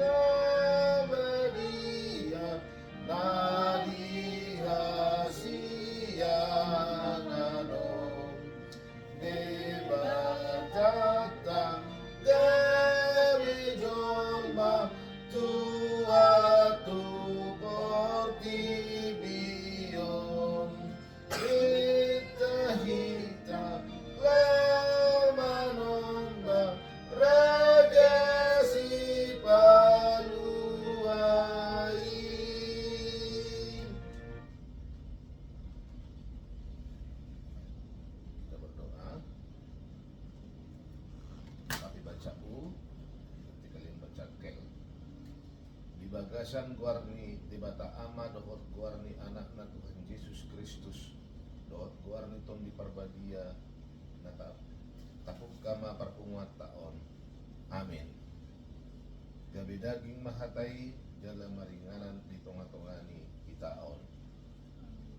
Nabadia Nadihasiyanano Debatata Gabijolma Tuatu Portibion Hita Lamanomba Raja si Paluai. Kita berdoa. Tapi baca U, nanti kalian baca kel. Di bagasan guarni tibata ama dohot guarni anakna Tuhan Yesus Kristus. Dohot guarni tom di parbadia nata tapuk kama parpungat taon. Amin. Gabi daging mahatai jala maringanan di tonga-tongani itaon.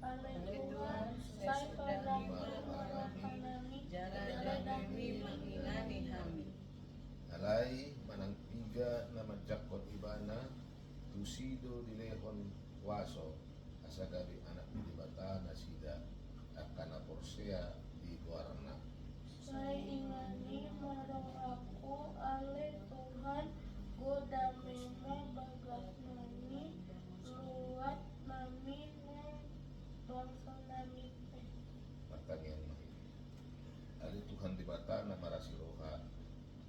Tuhan, saya sedang mengalami jalan demi mengilani kami. Alay manang tiga na madjakot ibana tusido dilehon waso asa gabi anak di bata na sida akan porsea di guarna. Saya ingani marong aku ale Tuhan goda mema bagas nami luat nami bangsa nami teh. Pertanyaan mahir. Ali Tuhan di bata na marasi roha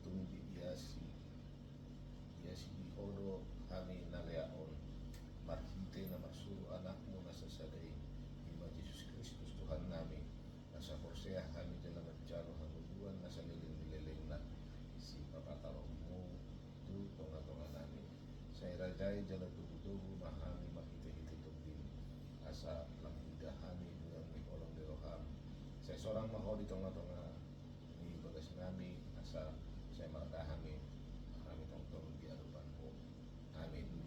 tumbi iasi di odo kami naleaon marhite na masuru anakmu na sasadai ima Yesus Kristus Tuhan nami nasa porsea kami dalam mencaro hamuduan nasa liling-liling na si papatalongmu tu tonga-tonga nami saya rajai jalan tubuh-tubuh mahami makite-hite tubin asa lamida kami bulan may olong di roham saya seorang maho di tonga-tonga ni bagas nami asa saya maradahami kami tongtong di hadapanmu. Amin. 56.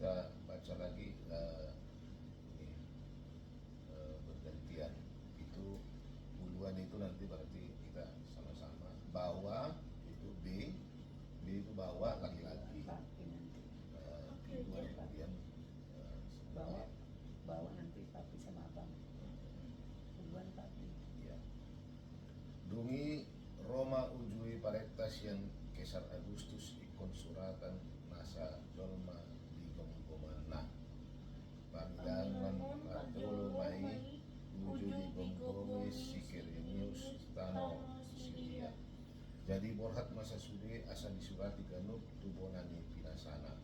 kita baca lagi ini, bergantian. Itu buluan itu nanti berarti kita sama-sama. Bawa itu B itu bawa laki-laki. Papi nanti. Dua kemudian Bawa nanti papi sama abang. Duluan papi. ya. Dungi Roma ujui parektas yang Kesar Agustus ikon suratan nasa dolma di Gomgomana Panggilan Bartolomai ujui di Gomgomis Sikirinius Tano Sicilia. Jadi borhat masa sude asa disurati kanuk tubonani pinasana.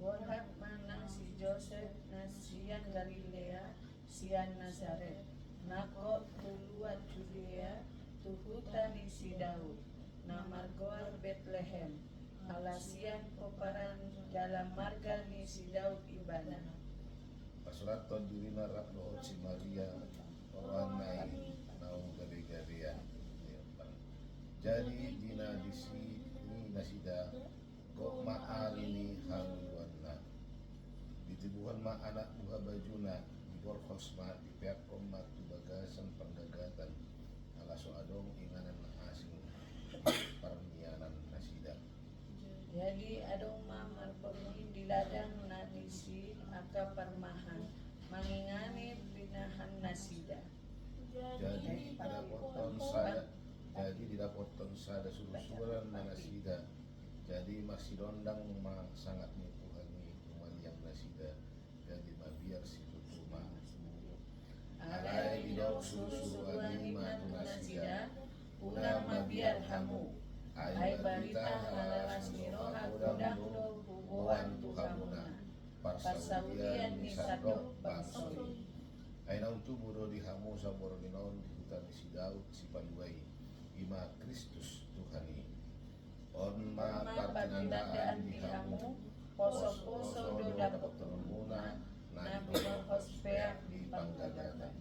Borhat mana si Joseph na sian Galilea, sian Nazaret. Nako tuluat Judea, tuhutan ni si Daud. Na margoar Bethlehem, alasian koparan dalam marga ni si Daud ibana. Pasuraton dirina Rabno si Maria Oranai naung gabe-gabean. Jadi dina disi ini nasida kok ma'arini haluanna ditibuhan ma anak buah bajuna di borkosma di pihak komat tu bagasan penggagatan ala soadong inganan asing pernianan nasida. Jadi adong mamar pemui di ladang nadisi aka parmahan mangingani binahan nasida. Jadi didapotton sada surusuran na nasida. Jadi masih dondang ma sangat nipuhani yang nasida. Jadi mabiar si tutuma. Alai didok surusuruan matu nasida. Udah mabiar hamu. Ai barita halalas niroha kudang do hubuan tuhamuna. Parsawian ni sadok bangsoi. Ai naun tu buro di hamu sabor ginaon di hutan si Daud si Paluai. Ima Kristus Tuhani. On ma partinandaan di hamu. Poso-poso do dapat turununa. Na hospea di panggagatan.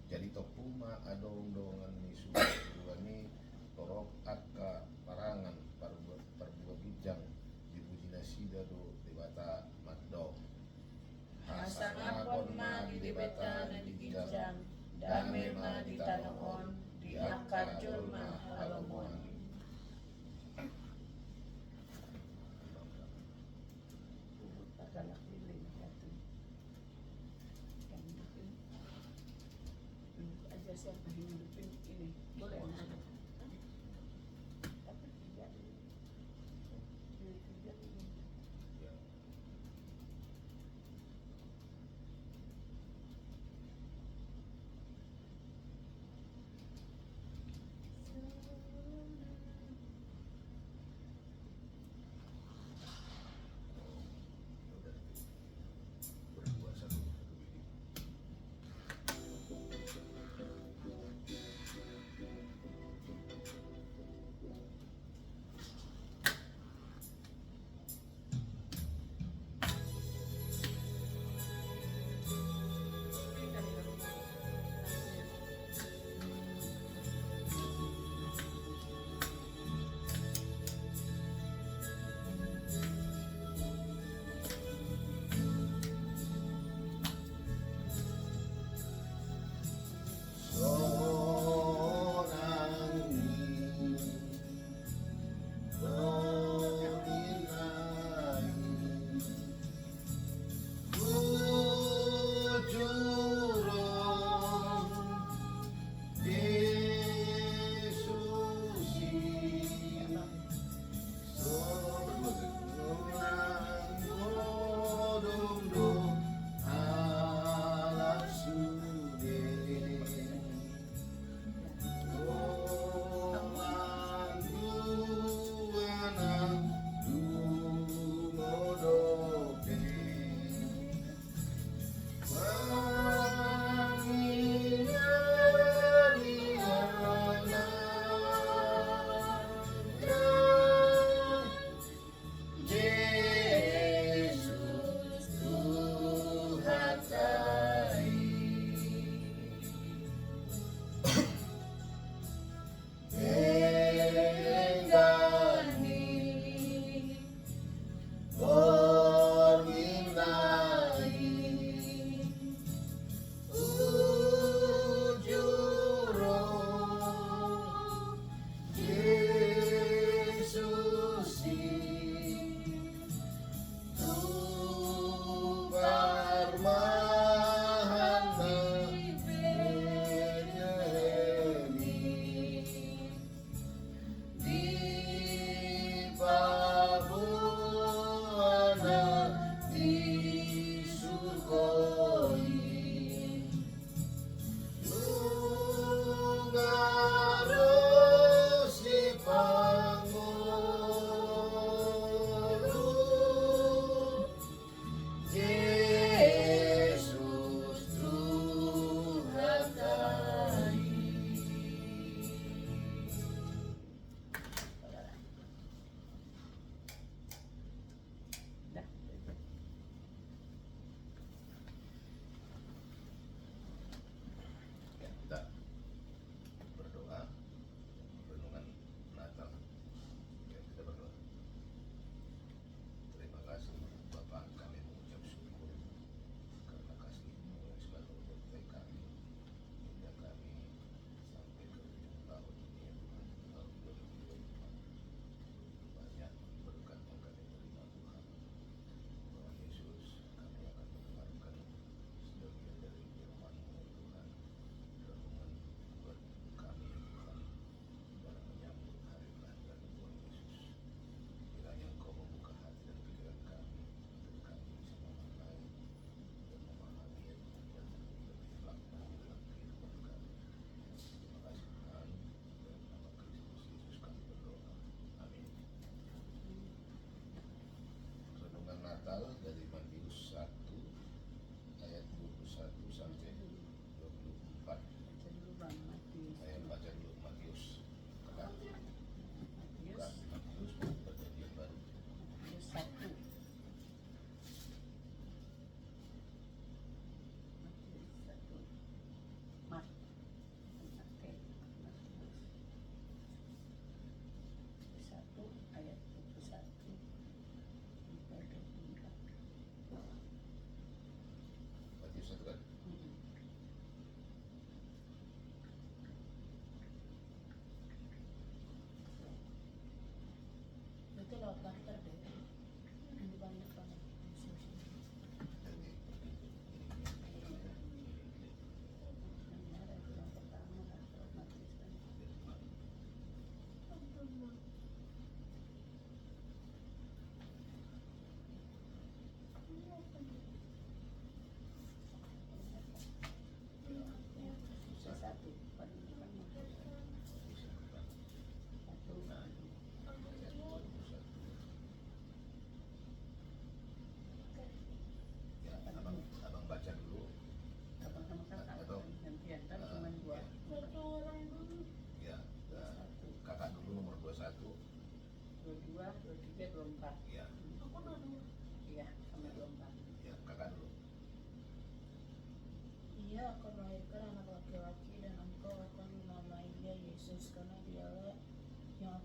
Jadi topuma adong dongan ni suruani torok akka parangan parbuah bijang di puji nasida do debata maddo. Hasangapon ma di debata na di ginjang, dame ma di tanoon, di akarjol ma halomon. Aja siapa hidupin ini boleh na. Tapi tidak Ya. Berdua satu bidik.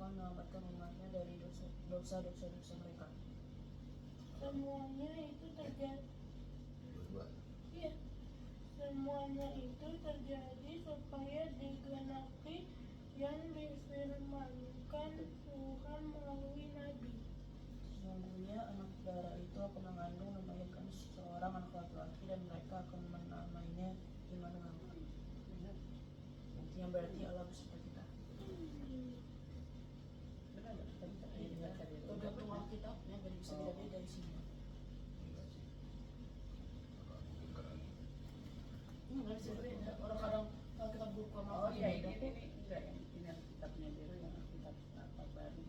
Tuhan menyelamatkan umatnya dari dosa-dosa mereka. Semuanya itu terjadi. Dua-dua. Iya. Semuanya itu terjadi supaya digenapi yang difirmankan Tuhan melalui nabi. Sesungguhnya anak darah itu akan mengandung dan melahirkan seorang anak laki-laki, dan mereka akan menamainya Immanuel. Yang berarti Allah beserta kita. Benar nggak? Tergantung Alkitabnya, jadi bisa beda-beda di sini. Enggak sih. Apa mungkin karena Nggak bisa beda. Orang kadang kalau kita buka Oh iya, beda kok. ini enggak ini Alkitabnya biru, yang Alkitab apa baru.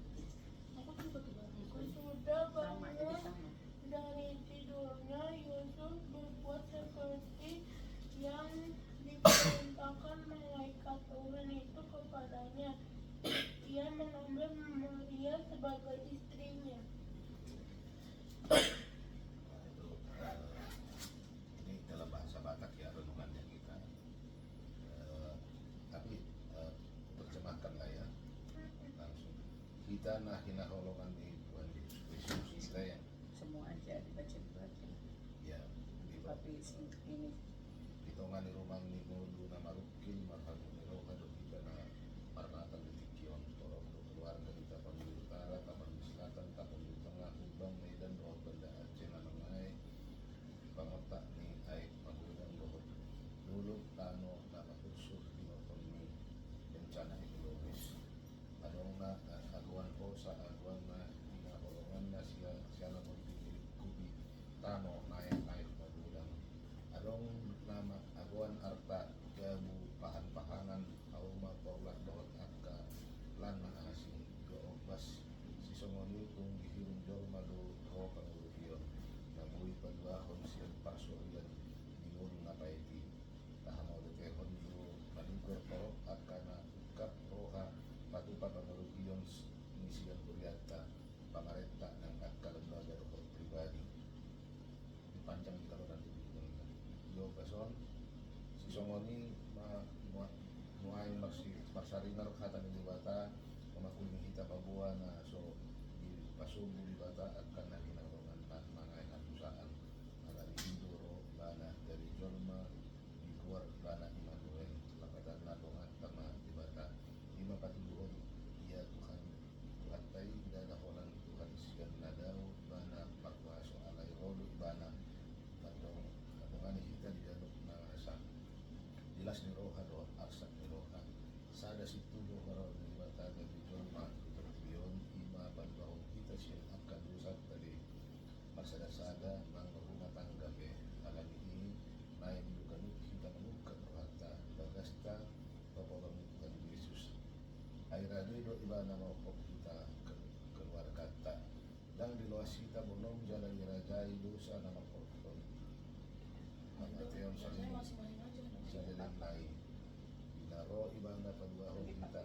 Aku juga tuh Bang. Sesudah Sama, jadi bangun sama. dari tidurnya, Yusuf berbuat seperti yang diperintahkan malaikat Tuhan itu kepadanya. Ia mengambil Maria sebagai istrinya. itu ini dalam bahasa Batak ya renungannya kita. Tapi terjemahkan lah ya langsung. Kita nah hinaholongan di Tuhan Yesus kita yang Semua aja dibaca ya di tapi ini hitungan di rumah ini mulu nama rukil marhamu meroka do kita na marnatan di tikion tolong do keluarga kita panggil utara taman selatan taman tengah ubang medan doa benda Aceh nanangai pangotak ni ai panggulan doa dulu tano nama usuh di notomi bencana ekonomis adong na aguan osa aguan na ina holongan na siya pagpili kubi tano naik panggulan adong nama aguan arta gabu pahan-pahanan auma paulat doot akka lan na asing goobas si songoni kung gihirong jorma do ro pangulubiyon namuhi padwahon siyang parsurian dingul na paiti tahamaw do tehon do manigor torok akka na ukap roha patupa pangulubiyon ni siyang kuryata pamarenta ng akka lembaga do pribadi dipanjang di kaluran yo gason si songoni muay marsarinar kata ni bata mamakuni hita pabuan na so di pasubo di bata at kana hinalongan na mga hatusaan ala di Indoro lana dari Jolma di luar lana Immanuel lapadan na dongat tama di bata lima patuluhon iya Tuhan Tuhan tay dadahonan Tuhan siyan na daw lana pagwaso alay rolo ibana patong katungan kita di danok na sa dilas ni roha do arsak ni roha sada situ do karon ni bata di Jolma biyon ima panbahong kita siya akan rusat tadi marsada-sada mang rumah tangga be alam ini naik bukan kita menuka rohata bagasta topolong Tuhan Yesus air do ibana mau kita keluar kata dan di luas kita belum jalan dirajai dosa nama korban Mateon Saya masing-masing aja. jalan lain Naro ibanda padwahon kita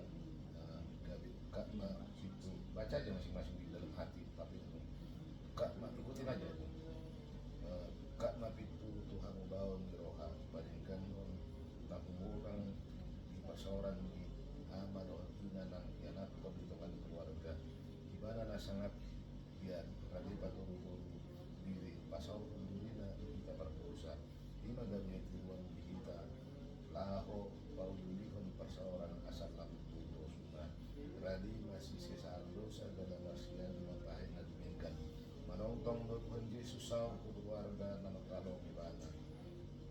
gabi kakma itu baca aja masing-masing di dalam hati tapi kakma ikutin aja kakma itu Tuhan ubaon di roha bandingkan non takumurang di pasoran di ama doon ina ng yanak pagbitungan keluarga ibana na sangat yan kali paturo-turo diri pasaw diri na kita berdosa di magami tuwang kita laho paulihon pasaoran asal lamputo suna radi masih sesalo sa dalamasian matahin na duminggan manongtong do Tuhan Yesus sa keluarga na magkalong ibana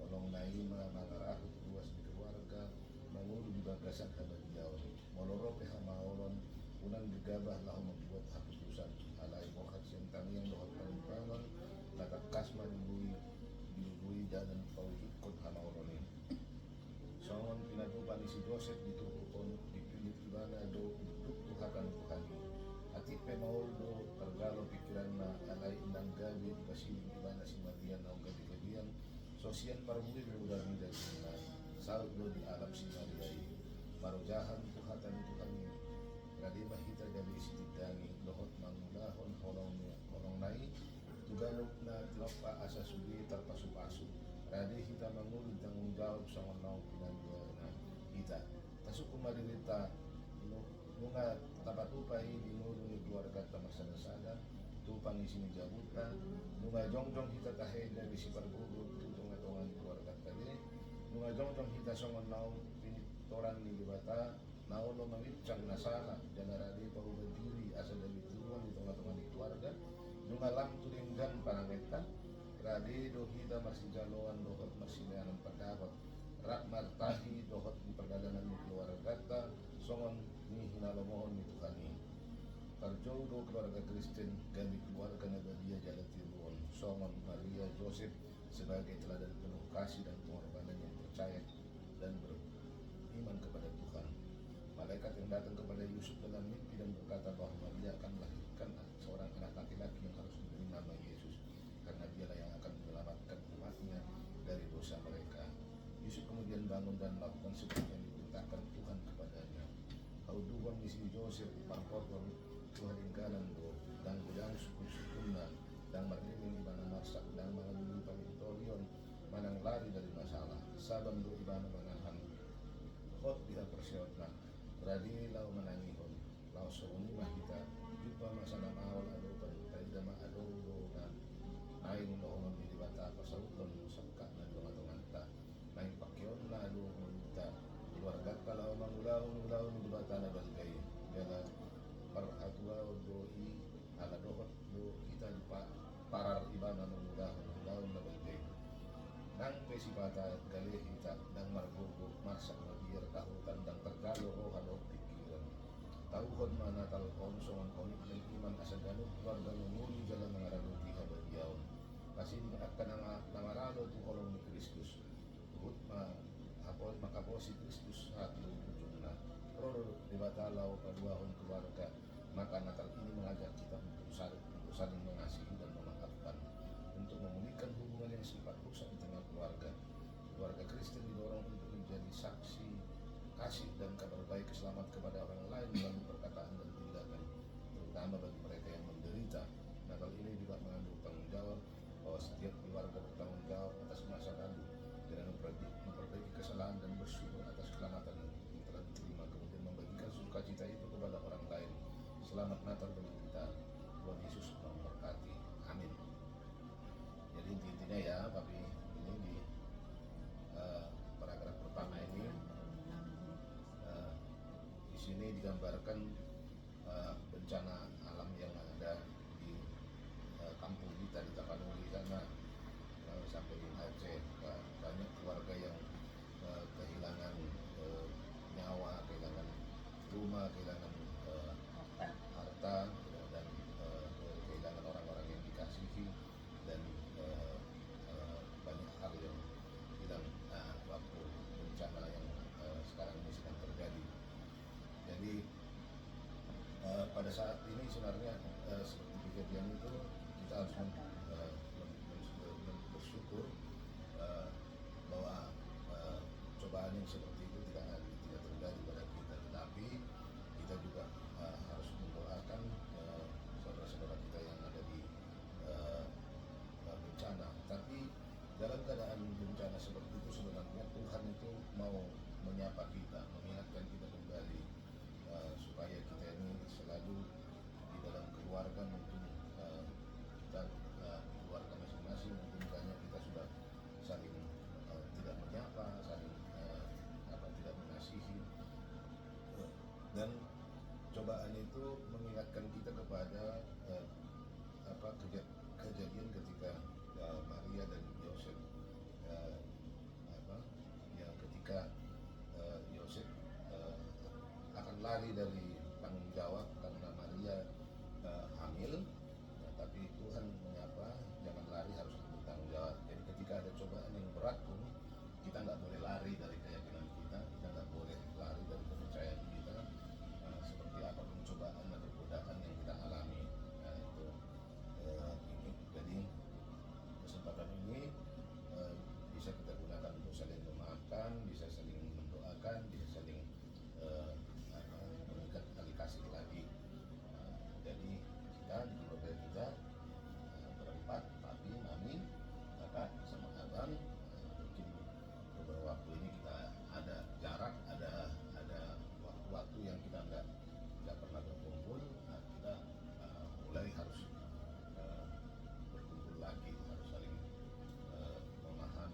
olong naima mangarahot luas di keluarga mangulu di bagasan kabadiyaw moloro pe hamaolon unang gagabah lahu membuat haputusan alay mokat siyang tangyang dohot panimpangon natakas manibui dilubui danan pauhikot hamaolonin songon pinatupan ni si Joseph ditukupon dipilit ibana do tuhakan Tuhan ati pe mauldo tergalo pikiran na alay inang gabi di pasiling ibana si Maria na gabi-gabian sosial parmuli udar ni dagina saldo di alam si Maria marujahan tuhatan Tuhan radi mahita gabi si tidangi dohot mangulahon holong nai tuganok na tilapa asa sugi terpasu-pasu radi kita mangulid tanggung jawab sa ngonong pinagwa na kita tasuk kumaririta nunga tapat upai di nuruni keluarga tamarsada-sada tupang isini jabuta nunga jongjong hita taheda di sipar gugur tunga-tungan keluarga tadi nunga jongjong hita songon naun pinitoran ni dibata naon lo mangitcang nasala janaradi pahuban diri asal dari turuan di tengah-tengah di keluarga nunga lam tulinggan panangeta radi do hita masih jaloan dohot masih leanan pendapat rak martahi dohot di perdagangan di keluarga ta songon ni hinalomohon ni tukani Tarjou do keluarga Kristen kami keluarga Nabalia Jalan Tiruan songon Maria Joseph sebagai teladan penuh kasih dan pengorbanan yang percaya dan beriman kepada Tuhan. Malaikat yang datang kepada Yusuf dalam mimpi dan berkata bahwa dia akan melahirkan seorang anak laki-laki yang harus diberi nama Yesus karena dialah yang akan menyelamatkan umatnya dari dosa mereka. Yusuf kemudian bangun dan melakukan seperti yang diperintahkan Tuhan kepadanya. Kauduan misi Joseph pangkotong Tuhan ingkanan do dan gudang suku-sukunna dan marlimin ibana masak dan mengalami pamitorion manang lari dari masalah sabam do ibana manahan hot biha persiotna radi lau menangihon lau soni mahita jumpa masalah awal ado pada ma ado do na naing loongan di bata pasauton sakka na donga-donganta naing pakyon na ado kita keluarga kalau mangulau-ulau di bata na balgay dengan perhatua doi ala dohot do kita di parar ibana mangulau na balgay nang pesipata galih kita nang margogo masak biar tahutan dan tergalo rohan o pikiran tahuhon mana talon songon konik ng iman asagano keluarga nguni jalan mangaranuti habadiyaon kasi akan namaralo tu kolong ni Kristus tuhut makapos si Kristus hati ujung na pero di batalaw paduahon keluarga maka Natal ini mengajak kita untuk saling mengasihi dan memaafkan untuk memulihkan hubungan yang sempat rusak di tengah keluarga. Keluarga Kristen didorong untuk menjadi saksi kasih dan kabar baik selamat kepada orang lain melalui perkataan dan tindakan, terutama bagi mereka yang menderita. Natal ini juga mengandung tanggung jawab bahwa setiap keluarga bertanggung jawab atas masa lalu dengan memperbaiki kesalahan dan bersyukur atas keselamatan yang telah diterima, kemudian membagikan sukacita itu kepada orang lain. Selamat Natal bagi kita. Tuhan Yesus memberkati. Amin. Jadi intinya ya, tapi ini di paragraf pertama ini di sini digambarkan bencana alam yang ada di kampung kita di Tapanuli sana sampai di Aceh. Banyak keluarga yang kehilangan nyawa, kehilangan rumah, kehilangan harta dan kehilangan orang-orang yang dikasihi dan banyak hal yang hilang waktu bencana yang sekarang ini sedang terjadi. Jadi pada saat ini sebenarnya seperti kejadian itu kita harus bersyukur bahwa cobaan yang seperti itu tidak terjadi pada kita, tetapi kita juga harus mendoakan saudara-saudara kita yang ada di bencana. Tapi dalam keadaan bencana seperti itu sebenarnya Tuhan itu mau menyapa kita, mengingatkan kita kembali supaya kita ini selalu di dalam keluarga mungkin kita keluarga masing-masing mungkin banyak kita sudah saling tidak menyapa, saling tidak mengasihi dan cobaan itu mengingatkan kita kepada kejadian ketika